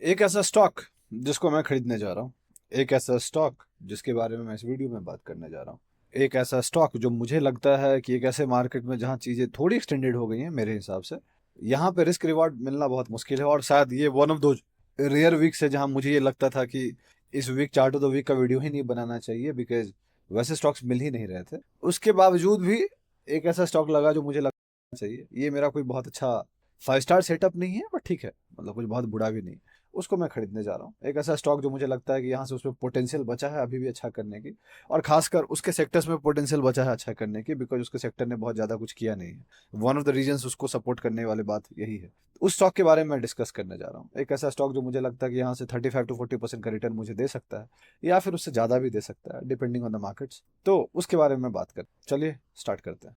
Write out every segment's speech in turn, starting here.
एक ऐसा स्टॉक जिसको मैं खरीदने जा रहा हूँ, एक ऐसा स्टॉक जिसके बारे में मैं इस वीडियो में बात करने जा रहा हूँ, एक ऐसा स्टॉक जो मुझे लगता है कि एक ऐसे मार्केट में जहाँ चीज़ें थोड़ी एक्सटेंडेड हो गई हैं मेरे हिसाब से, यहाँ पे रिस्क रिवार्ड मिलना बहुत मुश्किल है। और शायद ये one of those rare weeks है जहाँ मुझे ये लगता था कि इस week chart of the week का वीडियो ही नहीं बनाना चाहिए, बिकॉज वैसे स्टॉक्स मिल ही नहीं रहे थे। उसके बावजूद भी एक ऐसा स्टॉक लगा जो मुझे लगना चाहिए। ये मेरा कोई बहुत अच्छा 5 स्टार सेटअप नहीं है, बट ठीक है, मतलब कुछ बहुत बुरा भी नहीं। उसको मैं खरीदने जा रहा हूँ, एक ऐसा स्टॉक जो मुझे लगता है कि यहाँ से उसमें पोटेंशियल बचा है अभी भी अच्छा करने की, और खासकर उसके सेक्टर्स में पोटेंशियल बचा है अच्छा करने की, बिकॉज उसके सेक्टर ने बहुत ज़्यादा कुछ किया नहीं है। वन ऑफ द रीजंस उसको सपोर्ट करने वाली बात यही है। उस स्टॉक के बारे में मैं डिस्कस करने जा रहा हूँ। एक ऐसा स्टॉक जो मुझे लगता है कि यहाँ से 35 to 40% का रिटर्न मुझे दे सकता है, या फिर उससे ज़्यादा भी दे सकता है डिपेंडिंग ऑन द मार्केट्स। तो उसके बारे में बात कर, चलिए स्टार्ट करते हैं।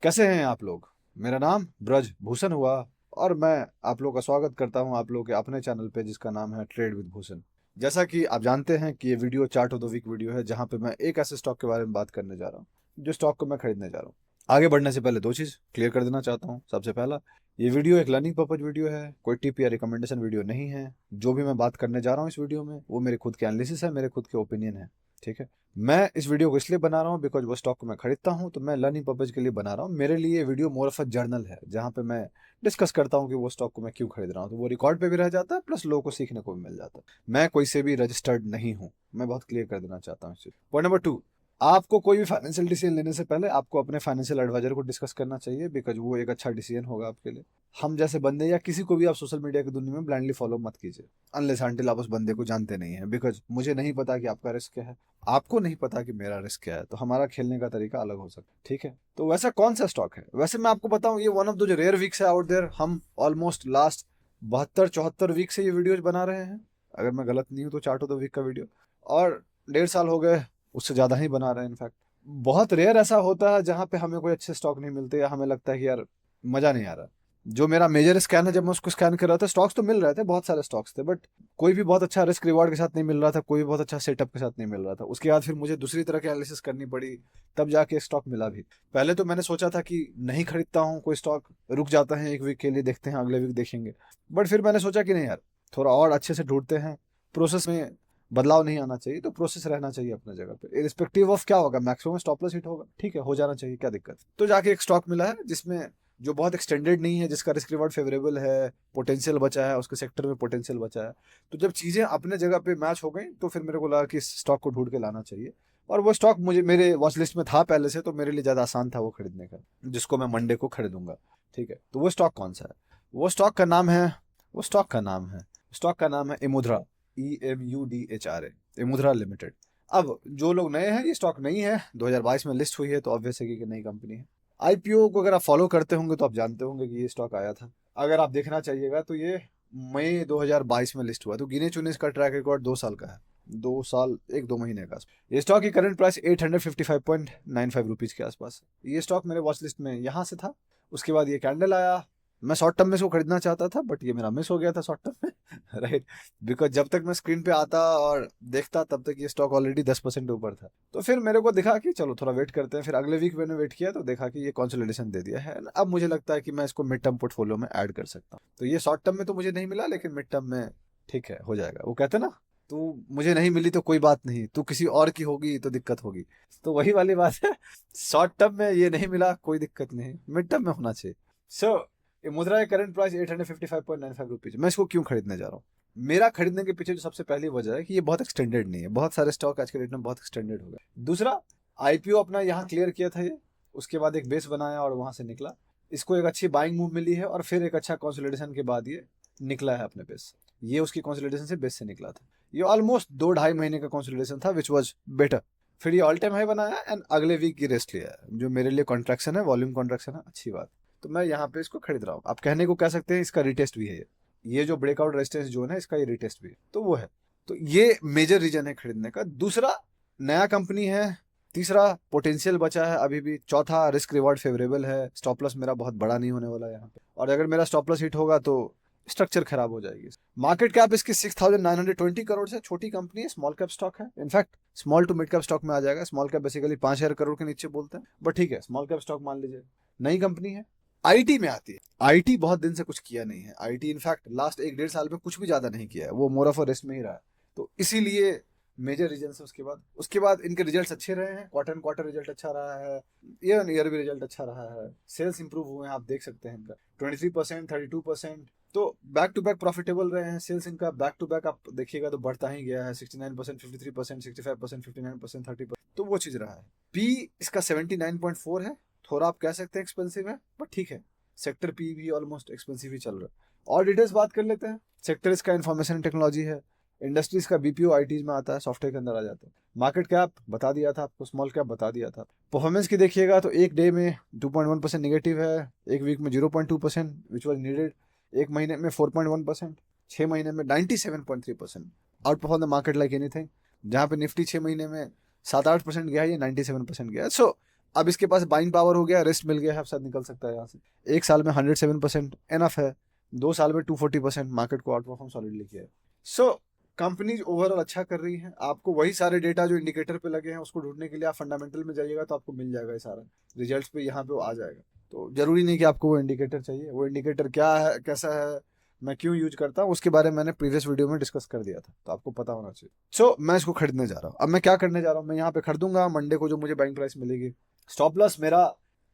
कैसे हैं आप लोग? मेरा नाम ब्रज भूषण हुआ, और मैं आप लोग का स्वागत करता हूं आप लोग के अपने चैनल पे जिसका नाम है ट्रेड विद भूषण। जैसा कि आप जानते हैं कि ये video chart of the week video है, जहां पे मैं एक ऐसे स्टॉक के बारे में बात करने जा रहा हूं जो स्टॉक को मैं खरीदने जा रहा हूँ। आगे बढ़ने से पहले दो चीज़ क्लियर कर देना चाहता हूँ। सबसे पहला, ये वीडियो एक लर्निंग पर्पज वीडियो है, कोई टिप या रिकमेंडेशन वीडियो नहीं है। जो भी मैं बात करने जा रहा हूँ इस वीडियो में वो मेरे खुद के एनालिसिस है, मेरे खुद के ओपिनियन है, ठीक है। मैं इस वीडियो को इसलिए बना रहा हूँ बिकॉज वो स्टॉक को मैं खरीदता हूँ, तो मैं लर्निंग पर्पज के लिए बना रहा हूँ। मेरे लिए ये video more of a journal है, जहाँ पे मैं डिस्कस करता हूँ कि वो स्टॉक को मैं क्यों खरीद रहा हूँ, तो वो रिकॉर्ड पे भी रह जाता है, प्लस लोगों को सीखने को भी मिल जाता है। मैं कोई से भी रजिस्टर्ड नहीं हूँ, मैं बहुत क्लियर कर देना चाहता हूँ इस चीज। पॉइंट नंबर 2, आपको कोई भी फाइनेंशियल डिसीजन लेने से पहले आपको अपने फाइनेंशियल एडवाइजर को डिस्कस करना चाहिए, बिकॉज वो एक अच्छा डिसीजन होगा आपके लिए। हम जैसे बंदे या किसी को भी आप सोशल मीडिया की दुनिया में ब्लाइंडली फॉलो मत कीजिए, अनलेस अनटिल आप उस बंदे को जानते नहीं है। बिकॉज मुझे नहीं पता कि आपका रिस्क क्या है, आपको नहीं पता कि मेरा रिस्क क्या है, तो हमारा खेलने का तरीका अलग हो सकता है, ठीक है। तो वैसा कौन सा स्टॉक है? वैसे मैं आपको बताऊं, ये वन ऑफ द जो रेयर वीक्स है आउट देयर। हम ऑलमोस्ट लास्ट 72-74 वीक से ये वीडियोज बना रहे हैं, अगर मैं गलत नहीं हूँ तो चार्ट ऑफ द वीक का वीडियो। और 1.5 साल हो गए, उससे ज़्यादा ही बना रहे हैं इनफैक्ट। बहुत रेयर ऐसा होता है जहाँ पे हमें कोई अच्छे स्टॉक नहीं मिलते, या हमें लगता है कि यार मज़ा नहीं आ रहा। जो मेरा मेजर स्कैन है, जब मैं उसको स्कैन कर रहा था, स्टॉक्स तो मिल रहे थे, बहुत सारे स्टॉक्स थे, बट कोई भी बहुत अच्छा रिस्क रिवार्ड के साथ नहीं मिल रहा था, कोई भी बहुत अच्छा सेटअप के साथ नहीं मिल रहा था। उसके बाद फिर मुझे दूसरी तरह की एनालिसिस करनी पड़ी, तब जाके स्टॉक मिला भी। पहले तो मैंने सोचा था कि नहीं खरीदता हूँ कोई स्टॉक, रुक जाता है एक वीक के लिए, देखते हैं अगले वीक देखेंगे। बट फिर मैंने सोचा कि नहीं यार, थोड़ा और अच्छे से ढूंढते हैं। प्रोसेस में बदलाव नहीं आना चाहिए, तो प्रोसेस रहना चाहिए अपने जगह पे, इरिस्पेक्टिव ऑफ क्या होगा, मैक्सिमम स्टॉप लॉस हिट होगा, ठीक है, हो जाना चाहिए, क्या दिक्कत। तो जाके एक स्टॉक मिला है जिसमें जो बहुत एक्सटेंडेड नहीं है, जिसका रिस्क रिवार्ड फेवरेबल है, पोटेंशियल बचा है, उसके सेक्टर में पोटेंशियल बचा है। तो जब चीज़ें अपने जगह पे मैच हो गई, तो फिर मेरे को लगा कि इस स्टॉक को ढूंढ के लाना चाहिए। और वो स्टॉक मुझे मेरे वॉच लिस्ट में था पहले से, तो मेरे लिए ज़्यादा आसान था वो खरीदने का, जिसको मैं मंडे को खरीदूंगा, ठीक है। तो वो स्टॉक कौन सा है? वो स्टॉक का नाम है वो स्टॉक का नाम है इमुद्रा, EMUDHRA, इमुद्रा लिमिटेड। अब जो लोग नए हैं, ये स्टॉक नहीं है, 2022 में लिस्ट हुई है, तो ऑब्वियस है कि नई कंपनी है। आईपीओ को अगर आप फॉलो करते होंगे तो आप जानते होंगे कि ये स्टॉक आया था। अगर आप देखना चाहिएगा तो ये मई 2022 में लिस्ट हुआ, तो गिने चुने इसका ट्रैक रिकॉर्ड 2 साल का है, 2 साल 1-2 महीने का। ये स्टॉक की करंट प्राइस 855.95 रुपीज़ के आसपास है। ये स्टॉक मेरे वॉच लिस्ट में यहाँ से था। उसके बाद ये कैंडल आया। मैं शॉर्ट टर्म में इसको खरीदना चाहता था, बट ये मेरा मिस हो गया था शॉर्ट टर्म में राइट। बिकॉज जब तक मैं स्क्रीन पे आता और देखता, तब तक ये स्टॉक ऑलरेडी 10% ऊपर था। तो फिर मेरे को दिखा कि चलो थोड़ा वेट करते हैं। फिर अगले वीक मैंने वेट किया तो देखा कि ये कंसोलिडेशन दे दिया है। अब मुझे लगता है कि मैं इसको मिड टर्म पोर्टफोलियो में ऐड कर सकता हूँ। तो ये शॉर्ट टर्म में तो मुझे नहीं मिला, लेकिन मिड टर्म में ठीक है, हो जाएगा। वो कहते हैं ना, तू मुझे नहीं मिली तो कोई बात नहीं, तू किसी और की होगी तो दिक्कत होगी। तो वही वाली बात है, शॉर्ट टर्म में ये नहीं मिला, कोई दिक्कत नहीं, मिड टर्म में होना चाहिए। सो ये मुद्रा का करंट प्राइस 855.95 रुपीज। मैं इसको क्यों खरीदने जा रहा हूँ? मेरा खरीदने के पीछे जो सबसे पहली वजह है कि ये बहुत एक्सटेंडेड नहीं है। बहुत सारे स्टॉक आज के डेट में बहुत एक्सटेंडेड हो गए। दूसरा, आईपीओ अपना यहाँ क्लियर किया था ये, उसके बाद एक बेस बनाया और वहां से निकला। इसको एक अच्छी बाइंग मूव मिली है, और फिर एक अच्छा कंसोलिडेशन के बाद ये निकला है अपने बेस से। ये उसकी कंसोलिडेशन से बेस से निकला था। ये ऑलमोस्ट 2-2.5 महीने का कंसोलिडेशन था, विच वॉज बेटर। फिर ये ऑल टाइम हाई बनाया एंड अगले वीक की रेस्ट लिया है, जो मेरे लिए कॉन्ट्रैक्शन है, वॉल्यूम कॉन्ट्रैक्शन है, अच्छी बात। तो मैं यहाँ पे इसको खरीद रहा हूँ। आप कहने को कह सकते हैं इसका रिटेस्ट भी है ये जो ब्रेकआउट रेजिस्टेंस जोन है, इसका ये रिटेस्ट भी है, तो वो है। तो ये मेजर रीजन है खरीदने का। दूसरा, नया कंपनी है। तीसरा, पोटेंशियल बचा है अभी भी। चौथा, रिस्क रिवॉर्ड फेवरेबल है। स्टॉप लॉस मेरा बहुत बड़ा नहीं होने वाला यहाँ पे, और अगर मेरा स्टॉप लॉस हिट होगा तो स्ट्रक्चर खराब हो जाएगी। मार्केट कैप इसकी 6,920 करोड़ है, छोटी कंपनी है, स्मॉल कैप स्टॉक है। In fact small to mid cap stock में आ जाएगा। स्मॉल कैप बेसिकली 5,000 करोड़ के नीचे बोलते हैं, बट ठीक है, स्मॉल कैप स्टॉक मान लीजिए। नई कंपनी है, आईटी में आती है। आईटी बहुत दिन से कुछ किया नहीं है। आईटी इनफैक्ट लास्ट 1-1.5 साल में कुछ भी ज्यादा नहीं किया है, वो मोर ऑफ अ रेस्ट में ही रहा है। तो इसीलिए मेजर रीजन है। उसके बाद इनके रिजल्ट्स अच्छे रहे हैं। क्वार्टर रिजल्ट अच्छा रहा है, ईयर भी रिजल्ट अच्छा रहा है। सेल्स इंप्रूव हुए हैं, आप देख सकते हैं इनका 23%, 32%। तो बैक टू बैक प्रॉफिटेबल रहे हैं। सेल्स इनका बैक टू बैक आप देखिएगा तो बढ़ता ही गया है, 69%, 53%, 65%, 59%, 30%। तो वो चीज रहा है। पी इसका 79.4 है। थोड़ा आप कह सकते हैं एक्सपेंसिव है, बट ठीक है। सेक्टर पी भी ऑलमोस्ट एक्सपेंसिव ही चल रहा है। और डिटेल्स बात कर लेते हैं। सेक्टर इसका इन्फॉर्मेशन टेक्नोलॉजी है। इंडस्ट्रीज का बीपीओ आईटीज में आता है, सॉफ्टवेयर के अंदर आ जाता है। मार्केट कैप बता दिया था आपको, स्मॉल कैप बता दिया था। परफॉर्मेंस की देखिएगा तो एक डे में 2.1% नेगेटिव है, एक वीक में 0.2% विच वॉज नीडेड, एक महीने में 4.1%, 6 महीने में 97.3%। Out perform the market like anything. जहाँ पे निफ्टी 6 महीने में 7-8% गया है, ये 97% गया है। सो अब इसके पास बाइंग पावर हो गया, रेस्ट मिल गया है, अब शायद निकल सकता है यहाँ से। एक साल में 107% एनफ है, 2 साल में 240% मार्केट को आउट परफॉर्म सॉलिडली किया है। सो कंपनीज ओवरऑल अच्छा कर रही हैं। आपको वही सारे डेटा जो इंडिकेटर पे लगे हैं उसको ढूंढने के लिए आप फंडामेंटल में जाइएगा तो आपको मिल जाएगा। ये सारा रिजल्ट्स पे यहाँ पे वो आ जाएगा। तो जरूरी नहीं कि आपको वो इंडिकेटर चाहिए। वो इंडिकेटर क्या है, कैसा है, मैं क्यों यूज करता हूँ, उसके बारे में मैंने प्रीवियस वीडियो में डिस्कस कर दिया था, तो आपको पता होना चाहिए। सो मैं इसको खरीदने जा रहा हूँ। अब मैं क्या करने जा रहा हूँ, मैं यहाँ पे खरीदूंगा मंडे को, जो मुझे बाइंग प्राइस मिलेगी। स्टॉप लॉस मेरा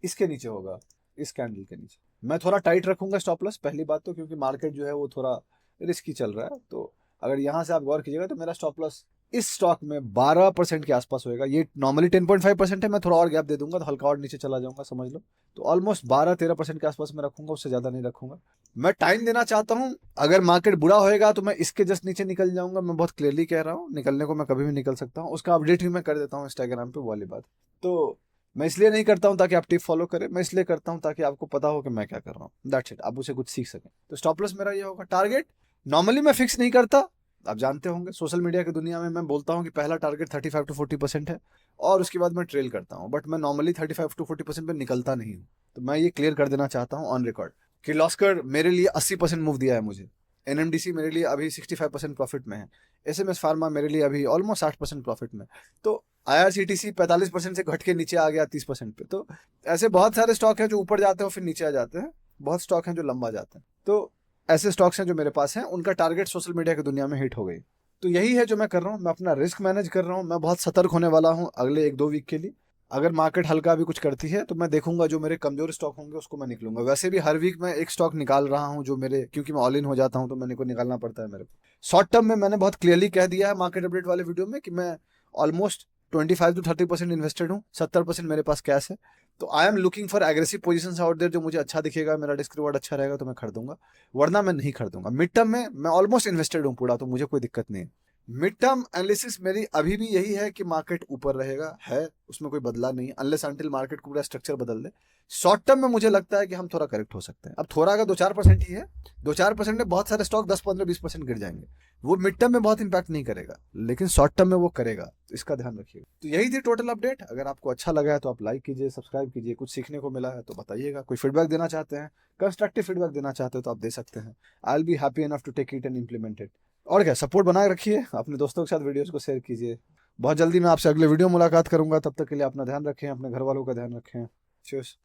इसके नीचे होगा, इस कैंडल के नीचे। मैं थोड़ा टाइट रखूंगा स्टॉप लॉस, पहली बात तो क्योंकि मार्केट जो है वो थोड़ा रिस्की चल रहा है। तो अगर यहाँ से आप गौर कीजिएगा तो मेरा स्टॉप लॉस इस स्टॉक में 12% के आसपास होएगा। ये नॉर्मली 10.5% है, मैं थोड़ा और गैप दे दूंगा तो हल्का और नीचे चला जाऊंगा, समझ लो। तो ऑलमोस्ट 12-13% के आसपास मैं रखूंगा, उससे ज्यादा नहीं रखूंगा। मैं टाइम देना चाहता हूं। अगर मार्केट बुरा होएगा तो मैं इसके जस्ट नीचे निकल जाऊंगा। मैं बहुत क्लियरली कह रहा हूँ, निकलने को मैं कभी भी निकल सकता हूँ। उसका अपडेट भी मैं कर देता हूँ इंस्टाग्राम पे, वाली बात। तो मैं इसलिए नहीं करता हूँ ताकि आप टिप फॉलो करें, मैं इसलिए करता हूँ ताकि आपको पता हो कि मैं क्या कर रहा हूँ। दैट्स इट, आप उसे कुछ सीख सकें। तो स्टॉप लॉस मेरा ये होगा। टारगेट नॉर्मली मैं फिक्स नहीं करता, आप जानते होंगे सोशल मीडिया की दुनिया में मैं बोलता हूं कि पहला टारगेट 35-40% है और उसके बाद मैं ट्रेल करता हूं। बट मैं नॉर्मली 35-40% पे निकलता नहीं हूं। तो मैं ये क्लियर कर देना चाहता हूं ऑन रिकॉर्ड कि किर्लोस्कर मेरे लिए 80% मूव दिया है मुझे। एनएमडीसी मेरे लिए अभी 65% प्रॉफिट में है। एसएमएस फार्मा मेरे लिए अभी ऑलमोस्ट 60% प्रॉफिट में। तो आईआरसीटीसी 45% से घट के नीचे आ गया 30% पे। तो ऐसे बहुत सारे स्टॉक हैं जो ऊपर जाते हैं और फिर नीचे आ जाते हैं, बहुत स्टॉक हैं जो लंबा जाते हैं। तो ऐसे स्टॉक्स हैं जो मेरे पास हैं, उनका टारगेट सोशल मीडिया की दुनिया में हिट हो गई। तो यही है जो मैं कर रहा हूँ। मैं अपना रिस्क मैनेज कर रहा हूँ। मैं बहुत सतर्क होने वाला हूँ अगले 1-2 वीक के लिए। अगर मार्केट हल्का भी कुछ करती है तो मैं देखूंगा जो मेरे कमजोर स्टॉक होंगे उसको मैं निकलूंगा। वैसे भी हर वीक मैं एक स्टॉक निकाल रहा हूँ जो मेरे, क्योंकि मैं ऑल इन हो जाता हूँ तो मैंने को निकालना पड़ता है मेरे को। शॉर्ट टर्म में मैंने बहुत क्लियरली कह दिया है मार्केट अपडेट वाले वीडियो में कि मैं ऑलमोस्ट 25-30% इन्वेस्टेड हूँ, 70% मेरे पास कैश है। तो I am looking for aggressive positions out there. जो मुझे अच्छा दिखेगा, मेरा रिस्क रिवॉर्ड अच्छा रहेगा तो मैं खरीदूंगा, वरना मैं नहीं खरीदूंगा। मिड टर्म में मैं ऑलमोस्ट इन्वेस्टेड हूँ पूरा, तो मुझे कोई दिक्कत नहीं है। मिड टर्म एनालिसिस मेरी अभी भी यही है कि मार्केट ऊपर रहेगा, है उसमें कोई बदला नहीं, अनलेस अंटिल मार्केट को पूरा स्ट्रक्चर बदल दे। शॉर्ट टर्म में मुझे लगता है कि हम थोड़ा करेक्ट हो सकते हैं। अब थोड़ा अगर 2-4% ही है, 2-4% में बहुत सारे स्टॉक 10-15-20% गिर जाएंगे। वो मिड टर्म में बहुत इंपैक्ट नहीं करेगा, लेकिन शॉर्ट टर्म में वो करेगा, तो इसका ध्यान रखिएगा। तो यही थी टोटल अपडेट। अगर आपको अच्छा लगा है तो आप लाइक कीजिए, सब्सक्राइब कीजिए। कुछ सीखने को मिला है तो बताइएगा। कोई फीडबैक देना चाहते हैं, कंस्ट्रक्टिव फीडबैक देना चाहते हो तो आप दे सकते हैं। I will be happy enough to take it and implement it. और क्या, सपोर्ट बनाए रखिए, अपने दोस्तों के साथ वीडियोस को शेयर कीजिए। बहुत जल्दी मैं आपसे अगले वीडियो मुलाकात करूंगा। तब तक के लिए अपना ध्यान रखें, अपने घर वालों का ध्यान रखें। चीयर्स।